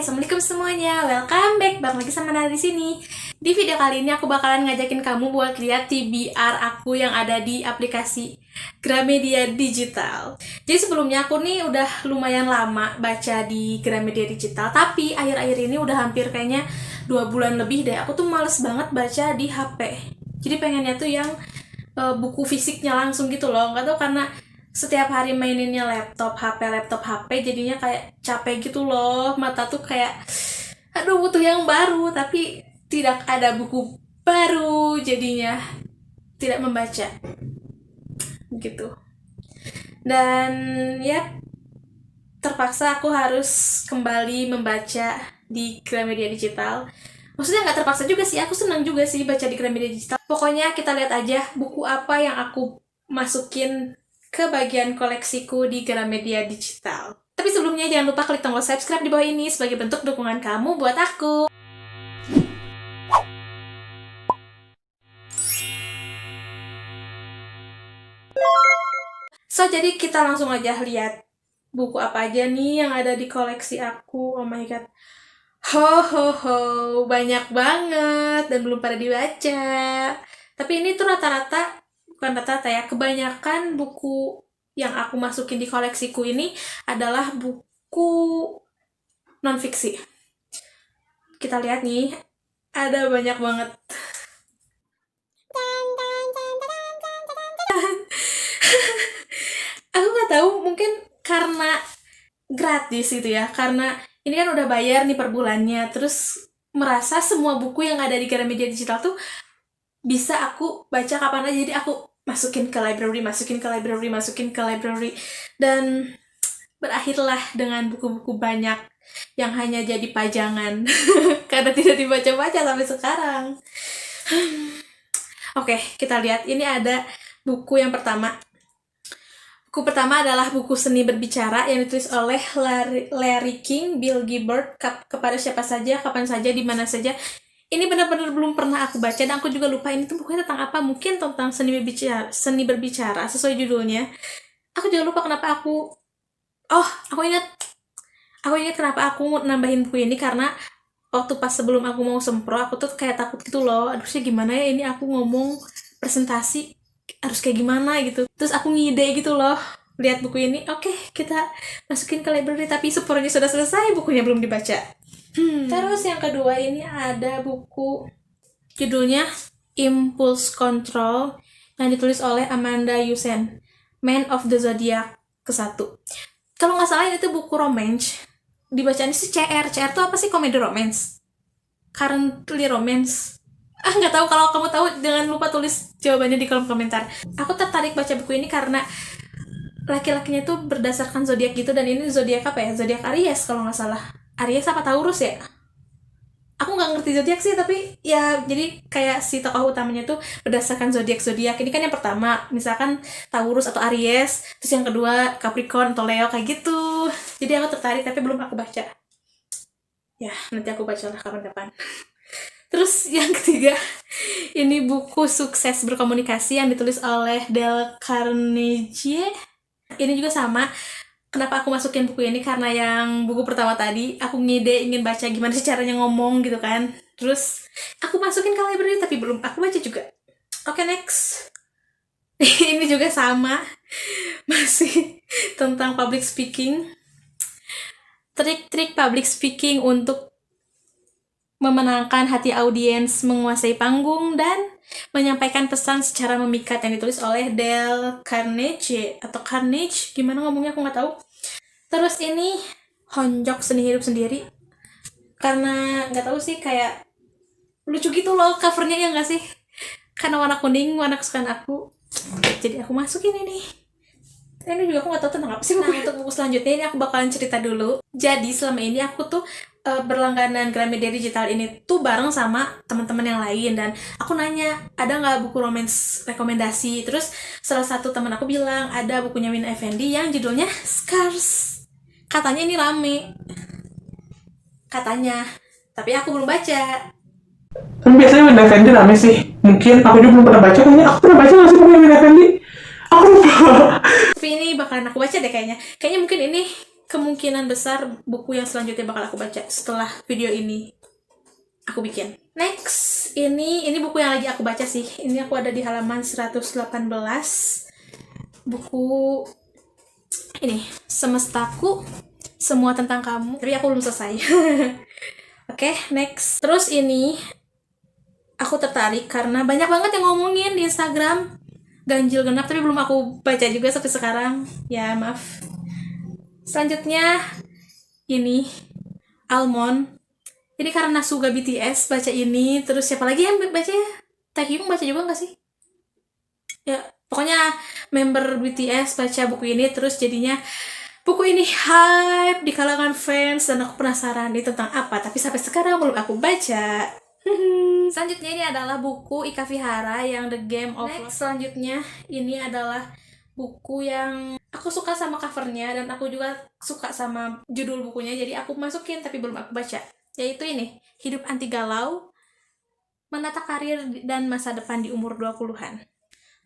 Assalamualaikum semuanya. Welcome back. Balik lagi sama Nara di sini. Di video kali ini aku bakalan ngajakin kamu buat lihat TBR aku yang ada di aplikasi Gramedia Digital. Jadi sebelumnya aku nih udah lumayan lama baca di Gramedia Digital, tapi akhir-akhir ini udah hampir kayaknya 2 bulan lebih deh. Aku tuh males banget baca di HP. Jadi pengennya tuh yang buku fisiknya langsung gitu loh. Nggak tahu karena setiap hari maininnya laptop HP, jadinya kayak capek gitu loh. Mata tuh kayak, aduh butuh yang baru, tapi tidak ada buku baru, jadinya tidak membaca. Gitu. Dan ya, terpaksa aku harus kembali membaca di Gramedia Digital. Maksudnya nggak terpaksa juga sih, aku senang juga sih baca di Gramedia Digital. Pokoknya kita lihat aja buku apa yang aku masukin ke bagian koleksiku di Gramedia Digital. Tapi sebelumnya jangan lupa klik tombol subscribe di bawah ini sebagai bentuk dukungan kamu buat aku. So, jadi kita langsung aja lihat buku apa aja nih yang ada di koleksi aku. Oh my god. Banyak banget dan belum pada dibaca. Tapi ini tuh rata-rata, bukan rata-rata ya, kebanyakan buku yang aku masukin di koleksiku ini adalah buku non-fiksi. Kita lihat nih, ada banyak banget. Aku nggak tahu, mungkin karena gratis gitu ya, karena ini kan udah bayar nih per bulannya, terus merasa semua buku yang ada di Gramedia Digital tuh bisa aku baca kapan aja, jadi aku masukin ke library, dan berakhirlah dengan buku-buku banyak yang hanya jadi pajangan karena tidak dibaca-baca sampai sekarang. Oke, kita lihat, ini ada buku yang pertama. Buku pertama adalah buku Seni Berbicara yang ditulis oleh Larry King, Bill Gibbard, kepada siapa saja, kapan saja, di mana saja. Ini benar-benar belum pernah aku baca dan aku juga lupa ini tuh bukunya tentang apa. Mungkin tentang seni berbicara sesuai judulnya. Aku juga lupa kenapa aku ingat kenapa aku nambahin buku ini, karena waktu pas sebelum aku mau sempro, aku tuh kayak takut gitu loh. Aduh sih gimana ya ini aku ngomong presentasi harus kayak gimana gitu. Terus aku ngide gitu loh. Lihat buku ini, oke, kita masukin ke library, tapi sepornya sudah selesai, bukunya belum dibaca. Terus yang kedua ini ada buku judulnya Impulse Control yang ditulis oleh Amanda Yusen, Man of the Zodiac ke-1. Kalau nggak salah ini tuh buku romance. Dibacanya sih CR. CR tuh apa sih? Komedi romance. Currently romance. Nggak tahu, kalau kamu tahu jangan lupa tulis jawabannya di kolom komentar. Aku tertarik baca buku ini karena laki-lakinya tuh berdasarkan zodiak gitu, dan ini zodiak apa ya? Zodiak Aries kalau nggak salah. Aries apa Taurus ya? Aku nggak ngerti zodiak sih, tapi ya jadi kayak si tokoh utamanya tuh berdasarkan zodiak. Ini kan yang pertama misalkan Taurus atau Aries, terus yang kedua Capricorn atau Leo kayak gitu. Jadi aku tertarik tapi belum aku baca. Ya nanti aku baca lah kapan-kapan. Terus yang ketiga, ini buku Sukses Berkomunikasi yang ditulis oleh Dale Carnegie. Ini juga sama. Kenapa aku masukin buku ini? Karena yang buku pertama tadi, aku ngide ingin baca gimana sih caranya ngomong gitu kan. Terus aku masukin ke library tapi belum aku baca juga. Oke, next. Ini juga sama. Masih tentang public speaking. Trik-trik public speaking untuk memenangkan hati audiens, menguasai panggung, dan menyampaikan pesan secara memikat, yang ditulis oleh Dale Carnegie atau Carnegie, gimana ngomongnya aku nggak tahu. Terus ini Honjok Seni Hidup Sendiri, karena nggak tahu sih kayak lucu gitu loh covernya, ya nggak sih? Karena warna kuning, warna kesukaan aku, jadi aku masukin ini. Ini juga aku nggak tahu tentang apa sih. Nah, untuk buku selanjutnya ini aku bakalan cerita dulu. Jadi selama ini aku tuh berlangganan Gramedia Digital ini tuh bareng sama teman-teman yang lain, dan aku nanya ada nggak buku romance rekomendasi. Terus salah satu teman aku bilang ada bukunya Win Effendi yang judulnya Scars. Katanya ini rame, katanya, tapi aku belum baca. Tapi biasanya Win Effendi rame sih. Mungkin aku juga belum pernah baca. Kayaknya aku pernah baca nggak sih bukunya Win Effendi? Aku lupa. Tapi ini bakalan aku baca deh kayaknya. Kayaknya mungkin ini kemungkinan besar buku yang selanjutnya bakal aku baca setelah video ini aku bikin. Next, ini buku yang lagi aku baca sih. Ini aku ada di halaman 118. Buku ini, Semestaku, Semua Tentang Kamu. Tapi aku belum selesai. Oke, next. Terus ini aku tertarik karena banyak banget yang ngomongin di Instagram ganjil genap, tapi belum aku baca juga sampai sekarang. Ya, maaf. Selanjutnya ini Almond. Ini karena Suga BTS baca ini. Terus siapa lagi yang baca ya? Taehyung baca juga nggak sih? Ya, pokoknya member BTS baca buku ini. Terus jadinya buku ini hype di kalangan fans. Dan aku penasaran ini tentang apa. Tapi sampai sekarang belum aku baca. Selanjutnya ini adalah buku Ika Vihara yang The Game of Love. Selanjutnya ini adalah buku yang aku suka sama covernya dan aku juga suka sama judul bukunya, jadi aku masukin tapi belum aku baca, yaitu ini, Hidup Anti Galau, Menata Karir dan Masa Depan di Umur 20-an.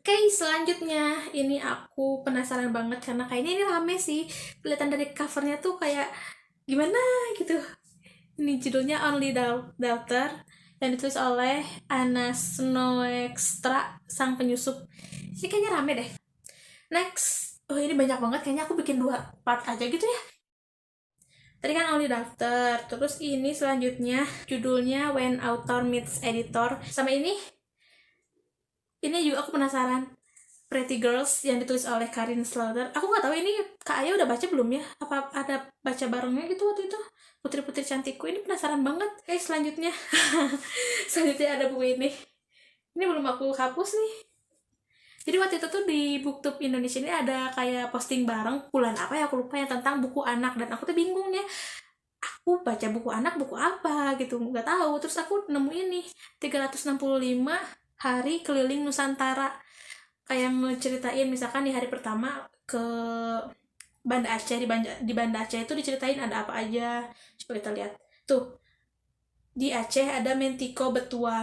Oke, selanjutnya ini aku penasaran banget karena kayaknya ini rame sih, kelihatan dari covernya tuh kayak gimana gitu. Ini judulnya Only Daughter yang ditulis oleh Anna Snoekstra, sang penyusup. Ini kayaknya rame deh. Next, oh ini banyak banget, kayaknya aku bikin 2 part aja gitu ya. Tadi kan Only Daughter, terus ini selanjutnya judulnya When Author Meets Editor. Sama ini juga aku penasaran, Pretty Girls yang ditulis oleh Karin Slaughter. Aku nggak tahu ini Kak Aya udah baca belum ya? Apa ada baca barengnya gitu waktu itu? Putri-putri cantikku, ini penasaran banget. Oke, selanjutnya selanjutnya ada buku ini. Ini belum aku hapus nih. Jadi waktu itu tuh di BookTube Indonesia ini ada kayak posting bareng bulan apa ya, aku lupa, yang tentang buku anak, dan aku tuh bingung ya, aku baca buku anak buku apa gitu, nggak tahu. Terus aku nemu ini 365 hari keliling Nusantara, kayak ngeceritain misalkan di hari pertama ke Banda Aceh, di Banda Aceh itu diceritain ada apa aja. Coba kita lihat tuh, di Aceh ada Mentiko Betua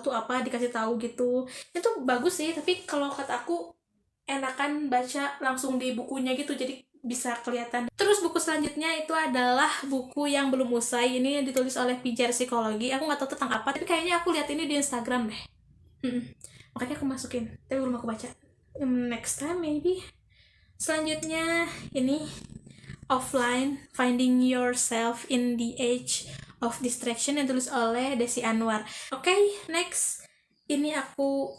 tuh apa, dikasih tahu gitu. Itu bagus sih, tapi kalau kata aku enakan baca langsung di bukunya gitu, jadi bisa kelihatan. Terus buku selanjutnya itu adalah buku yang belum usai. Ini ditulis oleh Pijar Psikologi. Aku nggak tahu tentang apa, tapi kayaknya aku lihat ini di Instagram deh. Makanya aku masukin, tapi belum aku baca. Next time maybe. Selanjutnya ini Offline, Finding Yourself in the Age of Distraction yang tulis oleh Desi Anwar. Oke, next. Ini aku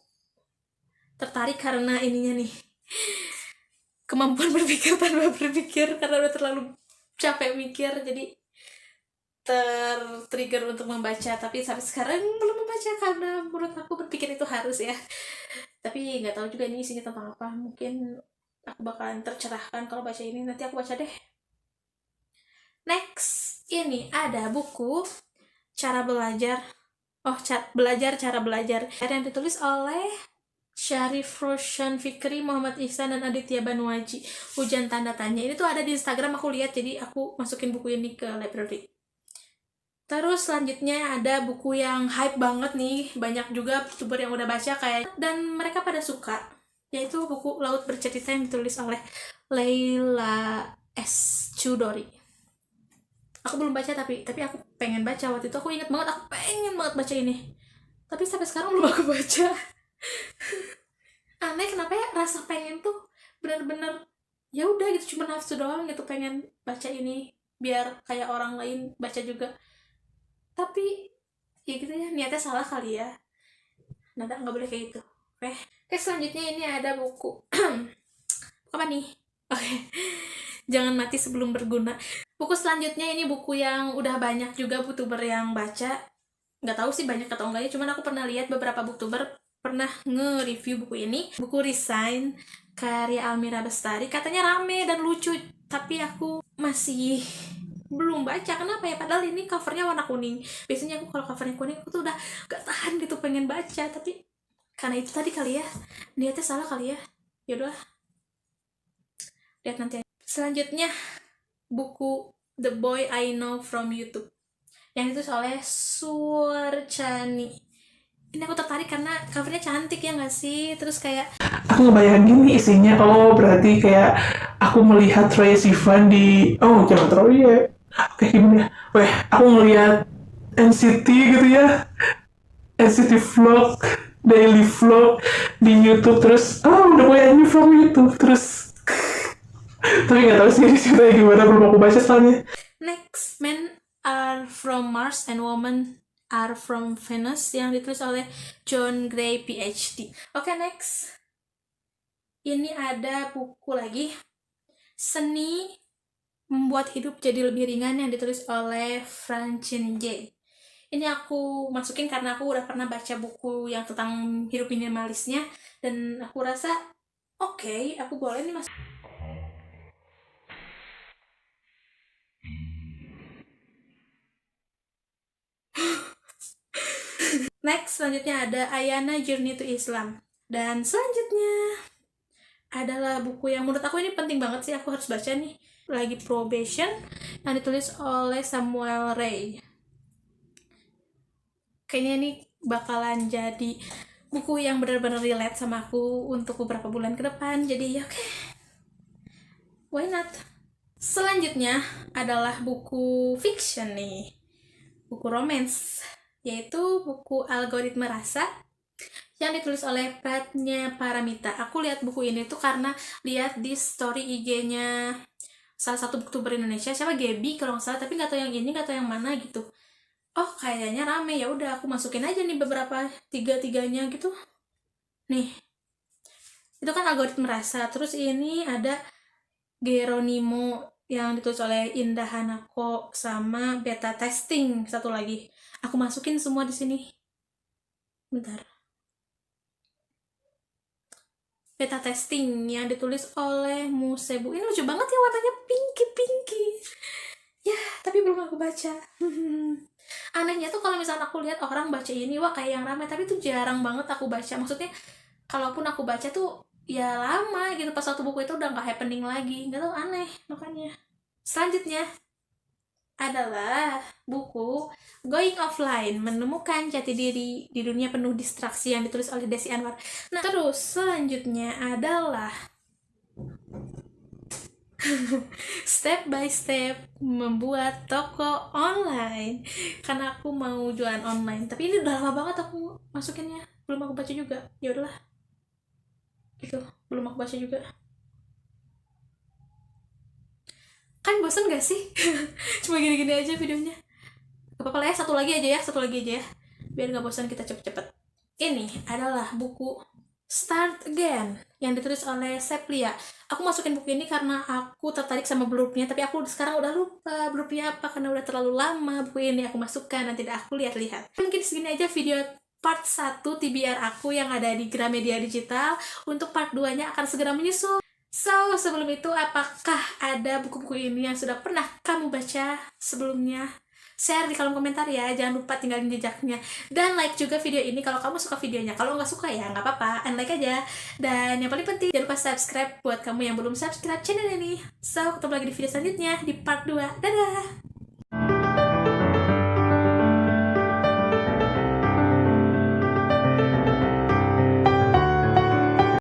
tertarik karena ininya nih, kemampuan berpikir tanpa berpikir, karena udah terlalu capek mikir, jadi tertrigger untuk membaca, tapi sampai sekarang belum membaca karena menurut aku berpikir itu harus ya. Tapi nggak tahu juga ini isinya tentang apa. Mungkin aku bakalan tercerahkan kalau baca ini, nanti aku baca deh. Next, ini ada buku Cara Belajar. Belajar Cara Belajar yang ditulis oleh Syarif Roshan Fikri, Muhammad Ihsan, dan Aditya Banuaji. Hujan tanda tanya. Ini tuh ada di Instagram, aku lihat, jadi aku masukin buku ini ke library. Terus selanjutnya ada buku yang hype banget nih, banyak juga youtuber yang udah baca kayak, dan mereka pada suka, yaitu buku Laut Bercerita yang ditulis oleh Leila S. Chudori. Aku belum baca, tapi aku pengen baca. Waktu itu aku inget banget, aku pengen banget baca ini, tapi sampai sekarang belum aku baca. Aneh kenapa ya, rasa pengen tuh bener-bener ya udah gitu, cuma nafsu doang gitu, pengen baca ini biar kayak orang lain baca juga, tapi ya gitu ya, niatnya salah kali ya. Nada nggak boleh kayak gitu. Oke, selanjutnya ini ada buku apa nih? Oke. Jangan Mati Sebelum Berguna. Buku selanjutnya ini buku yang udah banyak juga youtuber yang baca. Nggak tahu sih banyak atau enggak ya, cuman aku pernah lihat beberapa youtuber pernah nge-review buku ini. Buku Resign karya Almira Bestari, katanya rame dan lucu, tapi aku masih belum baca. Kenapa ya? Padahal ini covernya warna kuning. Biasanya aku kalau covernya kuning aku tuh udah gak tahan gitu pengen baca, tapi karena itu tadi kali ya, niatnya salah kali ya. Yaudah, lihat nanti aja. Selanjutnya buku The Boy I Know from YouTube yang itu oleh Suarcani. ini aku tertarik karena covernya cantik ya nggak sih, terus kayak Aku ngebayangin gini isinya, oh berarti kayak aku melihat Troye Sivan di, oh jangan Troye, kayak gimana ya, weh aku ngelihat NCT gitu ya, NCT vlog, daily vlog di YouTube, terus oh udah punya ini from YouTube, terus tapi nggak tahu sih ceritanya gimana, belum aku baca soalnya. next, Men Are From Mars and Women Are From Venus yang ditulis oleh John Gray PhD. Oke, next. Ini ada buku lagi, Seni Membuat Hidup Jadi Lebih Ringan yang ditulis oleh Francine J. Ini aku masukin karena aku udah pernah baca buku yang tentang hidup minimalisnya dan aku rasa oke, aku boleh nih mas. Next, selanjutnya ada Ayana Journey to Islam. Dan selanjutnya adalah buku yang menurut aku ini penting banget sih, aku harus baca nih. Lagi Probation yang ditulis oleh Samuel Ray. Kayaknya ini bakalan jadi buku yang benar-benar relate sama aku untuk beberapa bulan ke depan. Jadi ya oke. Why not? Selanjutnya adalah buku fiction nih. Buku romance, yaitu buku Algoritma Rasa yang ditulis oleh Pratnya Paramita. Aku lihat buku ini tuh karena lihat di story IG-nya salah satu booktuber Indonesia, siapa Gaby kalau nggak salah, tapi nggak tahu yang ini, nggak tahu yang mana gitu. Oh kayaknya rame, ya udah aku masukin aja nih beberapa tiga-tiganya gitu. Nih, itu kan Algoritma Rasa. Terus ini ada Geronimo yang ditulis oleh Indah Hanako sama Beta Testing satu lagi. Aku masukin semua di sini. Bentar. Beta Testing yang ditulis oleh Musebu. Ini lucu banget ya, warnanya pinky. Ya, tapi belum aku baca. Anehnya tuh kalau misalnya aku lihat orang baca ini, wah kayak yang ramai, tapi tuh jarang banget aku baca. Maksudnya, kalaupun aku baca tuh ya lama gitu, pas satu buku itu udah nggak happening lagi, nggak tahu, aneh makanya. Selanjutnya adalah buku Going Offline, Menemukan Jati Diri di Dunia Penuh Distraksi yang ditulis oleh Desi Anwar. Nah, terus selanjutnya adalah Step by Step Membuat Toko Online, karena aku mau jualan online. Tapi ini udah lama banget aku masukinnya, belum aku baca juga. Ya udahlah, gitu, belum aku baca juga. Kan bosan gak sih? Cuma gini-gini aja videonya. Gak apa-apa lah ya, satu lagi aja ya, biar gak bosan kita cepet-cepet. Ini adalah buku Start Again yang ditulis oleh Seplia. Aku masukin buku ini karena aku tertarik sama blurb-nya, tapi aku sekarang udah lupa blurb-nya apa karena udah terlalu lama buku ini aku masukkan dan tidak aku lihat-lihat. Mungkin segini aja video part 1 TBR aku yang ada di Gramedia Digital. Untuk part 2-nya akan segera menyusul. So, sebelum itu, apakah ada buku-buku ini yang sudah pernah kamu baca sebelumnya? Share di kolom komentar ya, jangan lupa tinggalin jejaknya. Dan like juga video ini kalau kamu suka videonya. Kalau nggak suka ya nggak apa-apa, unlike aja. Dan yang paling penting, jangan lupa subscribe buat kamu yang belum subscribe channel ini. So, ketemu lagi di video selanjutnya, di part 2. Dadah!